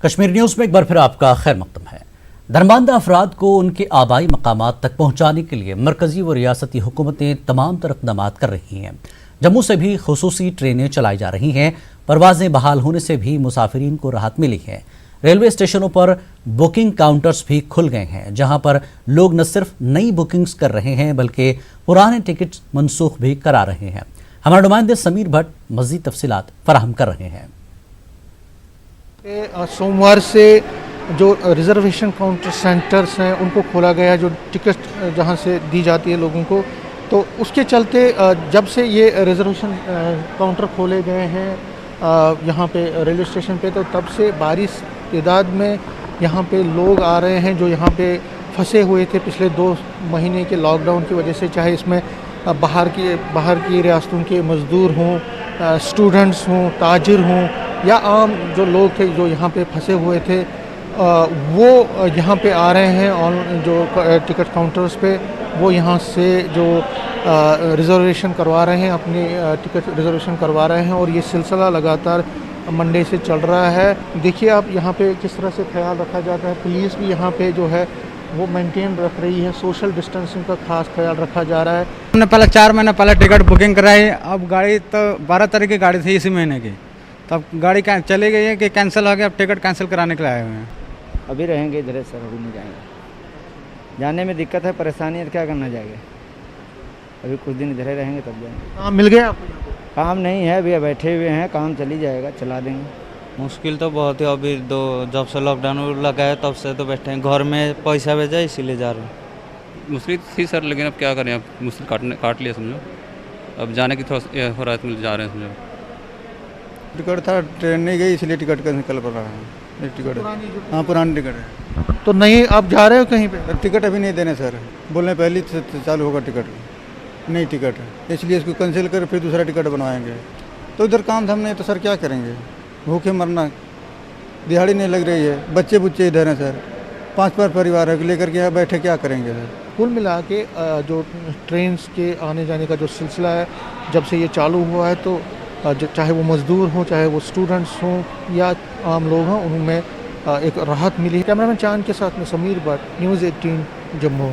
Kashmir news में एक बार फिर आपका खैर मकदम है। धर्मांधा अफराद को उनके आबाई मकामात तक पहुँचाने के लिए मरकजी व रियासती हुकूमतें तमाम तर इक़दामात कर रही हैं। जम्मू से भी खुसूसी ट्रेनें चलाई जा रही हैं। परवाजें बहाल होने से भी मुसाफिरीन को राहत मिली है। रेलवे स्टेशनों पर बुकिंग काउंटर्स भी खुल गए हैं, जहां पर लोग न सिर्फ नई बुकिंग्स कर रहे हैं बल्कि पुराने टिकट्स मनसूख भी करा रहे हैं। हमारे नुमाइंदे समीर भट्ट मज़ीद तफसीलात फराहम कर रहे हैं। सोमवार से जो रिजर्वेशन काउंटर सेंटर्स हैं उनको खोला गया, जो टिकट जहां से दी जाती है लोगों को, तो उसके चलते जब से ये रिजर्वेशन काउंटर खोले गए हैं यहाँ पे रेलवे स्टेशन पे, तो तब से बारिश तादाद में यहाँ पे लोग आ रहे हैं जो यहाँ पे फंसे हुए थे पिछले 2 महीने के लॉकडाउन की वजह से। चाहे इसमें बाहर की रियासतों के मज़दूर हों, स्टूडेंट्स हों, ताजिर हों या आम जो लोग थे जो यहाँ पे फंसे हुए थे, वो यहाँ पे आ रहे हैं। और जो टिकट काउंटर्स पे वो यहाँ से जो रिज़र्वेशन करवा रहे हैं, अपनी टिकट रिज़र्वेशन करवा रहे हैं और ये सिलसिला लगातार मंडे से चल रहा है। देखिए आप यहाँ पे किस तरह से ख्याल रखा जाता है। पुलिस भी यहाँ पे जो है वो मेंटेन रख रही है, सोशल डिस्टेंसिंग का खास ख्याल रखा जा रहा है। हमने पहले 4 महीने पहले टिकट बुकिंग कराई। अब गाड़ी तो 12 तारीख की गाड़ी थी इसी महीने की, तब गाड़ी चली गई है कि कैंसिल हो गया। अब टिकट कैंसिल कराने के लिए आए हुए हैं। अभी रहेंगे इधर सर, अभी नहीं जाएंगे। जाने में दिक्कत है, परेशानी है, क्या करना जाएगा। अभी कुछ दिन इधर रहेंगे तब जाएंगे। काम मिल गया आपको? काम नहीं है, अभी बैठे हुए हैं, काम चली जाएगा, चला देंगे। मुश्किल तो बहुत है। अभी जब से लॉकडाउन लगा है तब से तो बैठे हैं घर में, पैसा भेजा इसीलिए जा रहे हैं। मुश्किल थी सर, लेकिन अब क्या करें, अब मुश्किल काट लिया समझो। अब जाने की थोड़ा हो रहा है, जा रहे हैं समझो। टिकट था, ट्रेन नहीं गई इसलिए टिकट का निकल पड़ रहा है। टिकट हाँ, पुरानी टिकट है। तो नहीं आप जा रहे हो कहीं पे? टिकट अभी नहीं देने सर, बोलने पहले से चालू होगा टिकट, नहीं टिकट है, इसलिए इसको कैंसिल कर फिर दूसरा टिकट बनवाएंगे। तो इधर काम धाम नहीं तो सर क्या करेंगे, भूखे मरना, दिहाड़ी नहीं लग रही है, बच्चे बुच्चे इधर हैं सर, 5 परिवार है, लेकर के यहाँ बैठे क्या करेंगे सर। कुल मिला के जो ट्रेन के आने जाने का जो सिलसिला है जब से ये चालू हुआ है, तो चाहे वो मज़दूर हों, चाहे वो स्टूडेंट्स हों या आम लोग हों, उनमें एक राहत मिली है। कैमरामैन चांद के साथ में समीर भट्ट, न्यूज़ 18 जम्मू।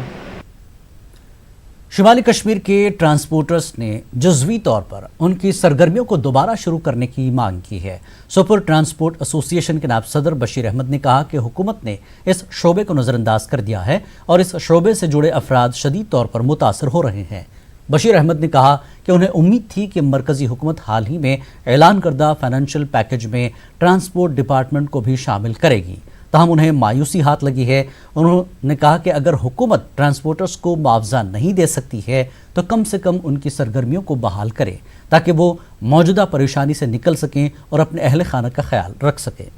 शिमाली कश्मीर के ट्रांसपोर्टर्स ने जज़वी तौर पर उनकी सरगर्मियों को दोबारा शुरू करने की मांग की है। सुपर ट्रांसपोर्ट एसोसिएशन के नायब सदर बशीर अहमद ने कहा कि हुकूमत ने इस शोबे को नज़रअंदाज कर दिया है और इस शोबे से जुड़े अफराद शदीद तौर पर मुतासर हो रहे हैं। बशीर अहमद ने कहा कि उन्हें उम्मीद थी कि मरकजी हुकूमत हाल ही में ऐलान करदा फाइनेंशियल पैकेज में ट्रांसपोर्ट डिपार्टमेंट को भी शामिल करेगी, ताहम उन्हें मायूसी हाथ लगी है। उन्होंने कहा कि अगर हुकूमत ट्रांसपोर्टर्स को मुआवजा नहीं दे सकती है तो कम से कम उनकी सरगर्मियों को बहाल करे ताकि वो मौजूदा परेशानी से निकल सकें और अपने अहल खाना का ख्याल रख सकें।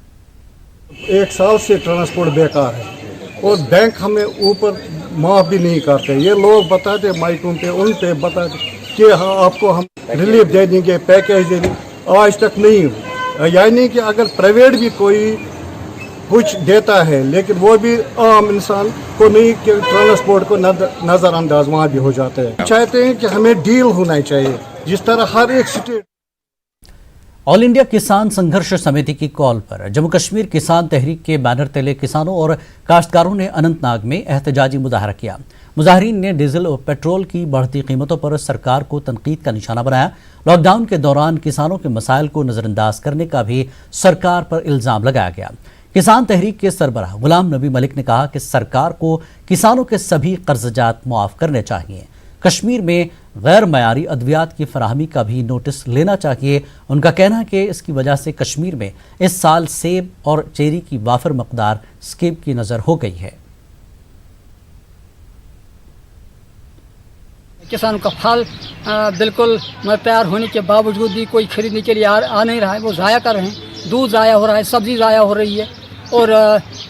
1 साल से ट्रांसपोर्ट बेकार है और बैंक हमें ऊपर माफ़ भी नहीं करते। ये लोग बताते माइकों पे, उन पे बताते कि हाँ आपको हम रिलीफ दे देंगे, पैकेज दे देंगे, आज तक नहीं हुआ। यानी कि अगर प्राइवेट भी कोई कुछ देता है लेकिन वो भी आम इंसान को नहीं, कि ट्रांसपोर्ट को नज़रअंदाज वहाँ भी हो जाता है। चाहते हैं कि हमें डील होना चाहिए जिस तरह हर एक स्टेट। ऑल इंडिया किसान संघर्ष समिति की कॉल पर जम्मू कश्मीर किसान तहरीक के बैनर तले किसानों और काश्तकारों ने अनंतनाग में एहतजाजी मुजाहरा किया। मुजाहरीन ने डीजल और पेट्रोल की बढ़ती कीमतों पर सरकार को तनकीद का निशाना बनाया। लॉकडाउन के दौरान किसानों के मसाइल को नज़रअंदाज करने का भी सरकार पर इल्ज़ाम लगाया गया। किसान तहरीक के सरबराह गुलाम नबी मलिक ने कहा कि सरकार को किसानों के सभी कर्जजात मुआफ़ करने चाहिए। कश्मीर में गैर मयारी अद्वियात की फराहमी का भी नोटिस लेना चाहिए। उनका कहना है कि इसकी वजह से कश्मीर में इस साल सेब और चेरी की वाफर मकदार स्केब की नज़र हो गई है। किसानों का फल बिल्कुल तैयार होने के बावजूद भी कोई खरीदने के लिए आ नहीं रहा है, वो ज़ाया कर रहे हैं। दूध ज़ाया हो रहा है, सब्ज़ी ज़ाया हो रही है और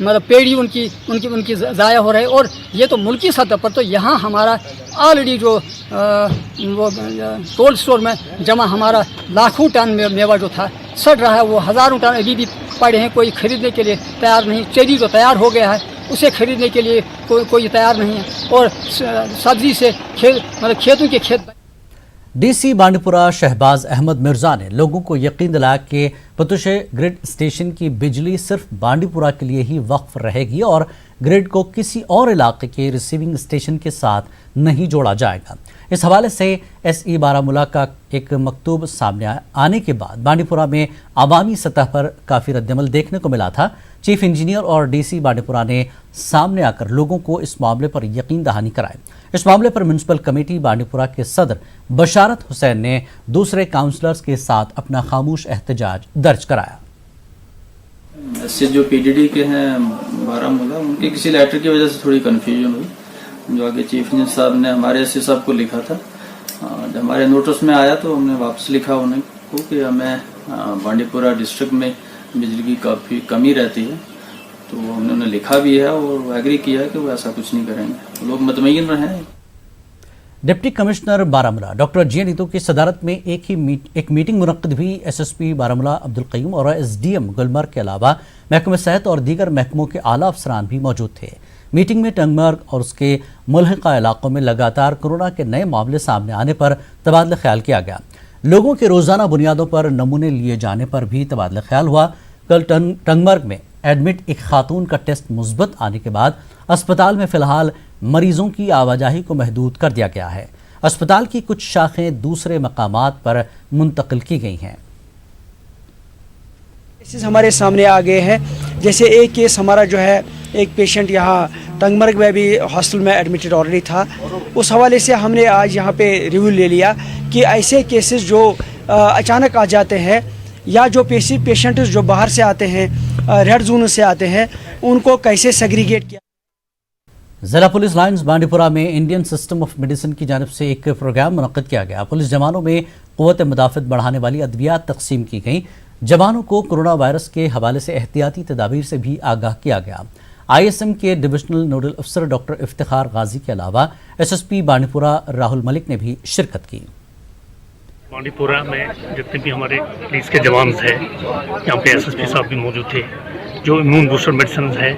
मतलब पेड़ी उनकी ज़ाया हो रहा है। और ये तो मुल्की सतह पर, तो यहाँ हमारा ऑलरेडी जो वो कोल्ड स्टोर में जमा हमारा लाखों टन मेवा जो था सड़ रहा है, वो हज़ारों टन अभी भी पड़े हैं, कोई ख़रीदने के लिए तैयार नहीं। चेरी तो तैयार हो गया है, उसे खरीदने के लिए कोई तैयार नहीं है। और सब्ज़ी से खेतों के खेत डीसी बांडीपुरा शहबाज अहमद मिर्जा ने लोगों को यकीन दिलाया कि पतुशे ग्रिड स्टेशन की बिजली सिर्फ बांडीपुरा के लिए ही वक्फ रहेगी और ग्रिड को किसी और इलाके के रिसीविंग स्टेशन के साथ नहीं जोड़ा जाएगा। इस हवाले से SE बारामूला का एक मकतूब सामने आने के बाद बांडीपुरा में आवामी सतह पर काफ़ी रद्दमल देखने को मिला था। चीफ इंजीनियर और डीसी बांडीपुरा ने सामने आकर लोगों को इस मामले पर यकीन दहानी कराई। इस मामले पर म्यूनसिपल कमेटी बांडीपुरा के सदर बशारत हुसैन ने दूसरे काउंसलर्स के साथ अपना खामोश एहतजाज दर्ज कराया। इससे जो PDD के हैं बारामूला, उनके किसी लेटर की वजह से थोड़ी कन्फ्यूजन हुई, जो आगे चीफ इंजीनियर साहब ने हमारे SC साहब को लिखा था। जब हमारे नोटिस में आया तो हमने वापस लिखा उन्हें को कि हमें बांडीपुरा डिस्ट्रिक्ट में बिजली की काफ़ी कमी रहती है, तो हमने उन्हें लिखा भी है और एग्री किया है कि वो ऐसा कुछ नहीं करेंगे, लोग मुतमईन रहें। Deputy commissioner Baramulla doctor G Neetu की सदारत में एक मीटिंग मुनक्किद हुई। SSP बारामूला अब्दुल क़य्यूम और SDM गुलमर्ग के अलावा महकमे सेहत और दीगर महकमों के आला अफसरान भी मौजूद थे। मीटिंग में टंगमर्ग और उसके मुल्हिका इलाकों में लगातार कोरोना के नए मामले सामने आने पर तबादला ख्याल किया गया। लोगों के रोजाना बुनियादों पर नमूने लिए जाने पर भी तबादला ख्याल हुआ। कल टंगमर्ग में एडमिट एक खातून का टेस्ट मुस्बत आने के बाद अस्पताल में फिलहाल मरीजों की आवाजाही को महदूद कर दिया गया है। अस्पताल की कुछ शाखें दूसरे मकामात पर मुंतकिल की गई हैं। केसेस हमारे सामने आ गए हैं। जैसे एक केस हमारा जो है, एक पेशेंट यहाँ टंगमर्ग में भी हॉस्टल में एडमिटेड ऑलरेडी था। उस हवाले से हमने आज यहाँ पे रिव्यू ले लिया कि ऐसे केसेस जो अचानक आ जाते हैं या जो पेशेंट जो बाहर से आते हैं, रेड जोन से आते हैं, उनको कैसे सेग्रीगेट किया। जिला पुलिस लाइन्स बांडीपुरा में इंडियन सिस्टम ऑफ मेडिसिन की जानिब से एक प्रोग्राम मुनक्किद किया गया। पुलिस जवानों में क़ुव्वत मुदाफ़त बढ़ाने वाली अद्वियात तकसीम की गई। जवानों को कोरोना वायरस के हवाले से एहतियाती तदाबीर से भी आगाह किया गया। ISM के डिविजनल नोडल अफसर डॉक्टर इफ्तिखार गाजी के अलावा SSP बांडीपुरा राहुल मलिक ने भी शिरकत की। बांडीपुरा में जितने भी हमारे पुलिस के जवान हैं, यहाँ पे SSP साहब भी मौजूद थे। जो इम्यून बूस्टर मेडिसिन है,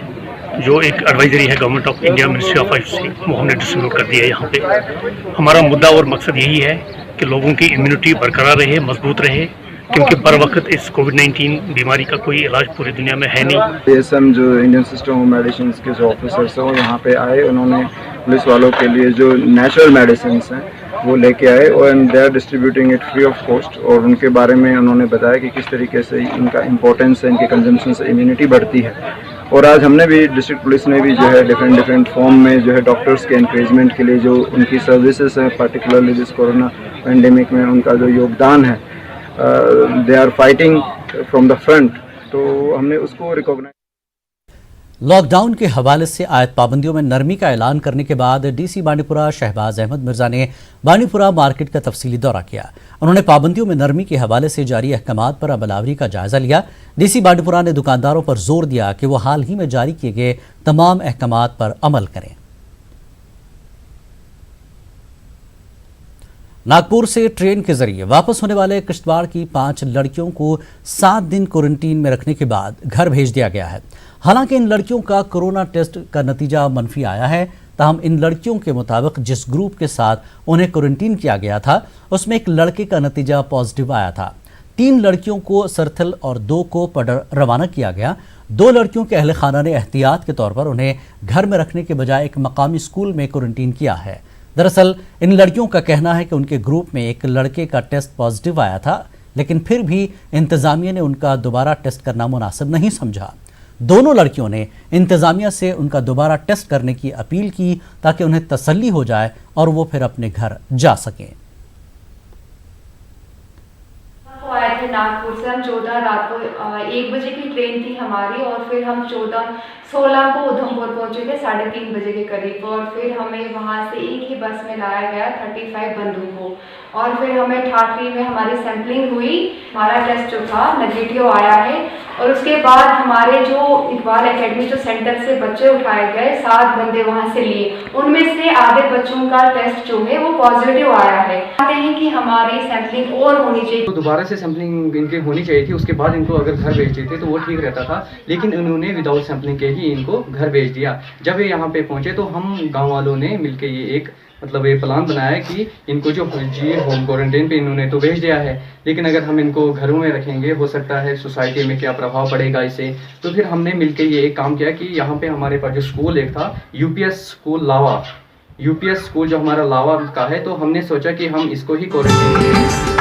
जो एक एडवाइजरी है government of India ministry of Ayush से, वो हमने डिस्ट्रीब्यूट कर दिया है। यहाँ पे हमारा मुद्दा और मकसद यही है कि लोगों की इम्यूनिटी बरकरार रहे, मजबूत रहे, क्योंकि बर वक्त इस कोविड-19 बीमारी का कोई इलाज पूरी दुनिया में है नहीं। ISM जो इंडियन सिस्टम ऑफ मेडिसिन के जो ऑफिसर्स हैं वो यहाँ पे आए, उन्होंने पुलिस वालों के लिए जो नेचुरल मेडिसिन हैं वो लेके आए और they are distributing it free of cost. और उनके बारे में उन्होंने बताया कि किस तरीके से इनका इम्पोर्टेंस है, इनके कंजम्पशन से इम्यूनिटी बढ़ती है। और आज हमने भी डिस्ट्रिक्ट पुलिस ने भी जो है डिफरेंट फॉर्म में जो है डॉक्टर्स के इंकरेजमेंट के लिए जो उनकी सर्विसेज हैं, पर्टिकुलरली दिस कोरोना पेंडेमिक में उनका जो योगदान है, they are fighting from the front, तो हमने उसको रिकॉग्नाइज। लॉकडाउन के हवाले से आयत पाबंदियों में नरमी का ऐलान करने के बाद डीसी बांडीपुरा शहबाज अहमद मिर्जा ने बांडीपुरा मार्केट का तफसीली दौरा किया। उन्होंने पाबंदियों में नरमी के हवाले से जारी अहकामात पर अमलावरी का जायजा लिया। डीसी बांडीपुरा ने दुकानदारों पर जोर दिया कि वो हाल ही में जारी किए गए तमाम अहकामात पर अमल करें। नागपुर से ट्रेन के जरिए वापस होने वाले किश्तवाड़ की 5 लड़कियों को 7 दिन क्वारंटीन में रखने के बाद घर भेज दिया गया है। हालांकि इन लड़कियों का कोरोना टेस्ट का नतीजा मनफी आया है, ताहम इन लड़कियों के मुताबिक जिस ग्रुप के साथ उन्हें क्वारंटीन किया गया था उसमें एक लड़के का नतीजा पॉजिटिव आया था। 3 लड़कियों को सरथल और 2 को पडर रवाना किया गया। 2 लड़कियों के अहले खाना ने एहतियात के तौर पर उन्हें घर में रखने के बजाय एक मकामी स्कूल में क्वारंटीन किया है। दरअसल इन लड़कियों का कहना है कि उनके ग्रुप में एक लड़के का टेस्ट पॉजिटिव आया था, लेकिन फिर भी इंतजामिया ने उनका दोबारा टेस्ट करना मुनासिब नहीं समझा। दोनों लड़कियों ने इंतजामिया से उनका दोबारा टेस्ट करने की अपील की ताकि उन्हें तसल्ली हो जाए और वो फिर अपने घर जा सकें। आए थे नागपुर से, हम 14 रात को 1 बजे की ट्रेन थी हमारी और फिर हम 16 को उधमपुर पहुंचे थे 3:30 बजे के करीब। और फिर हमें वहां से एक ही बस में लाया गया 35 बंदूकों और फिर हमें ठाकरी में हमारी सैंपलिंग हुई। हमारा टेस्ट जो था नेगेटिव आया है और उसके बाद हमारे जो इकबाल एकेडमी जो सेंटर से बच्चे उठाए गए 7 बंदे वहां से लिए, उनमें से आधे बच्चों का टेस्ट जो है वो पॉजिटिव आया है। कहते हैं कि हमारी सैंपलिंग और होनी चाहिए, तो दोबारा से सैंपलिंग इनके होनी चाहिए थी, उसके बाद इनको अगर घर भेज देते तो वो ठीक रहता था, लेकिन उन्होंने विदाउट सैंपलिंग के ही इनको घर भेज दिया। जब ये यहाँ पे पहुँचे तो हम गाँव वालों ने मिलकर ये एक मतलब ये प्लान बनाया है कि इनको जो जी होम क्वारंटाइन पे इन्होंने तो भेज दिया है, लेकिन अगर हम इनको घरों में रखेंगे हो सकता है सोसाइटी में क्या प्रभाव पड़ेगा इससे। तो फिर हमने मिलकर ये एक काम किया कि यहाँ पे हमारे पास जो स्कूल एक था यूपीएस स्कूल लावा, यूपीएस स्कूल जो हमारा लावा का है, तो हमने सोचा कि हम इसको ही क्वारंटाइन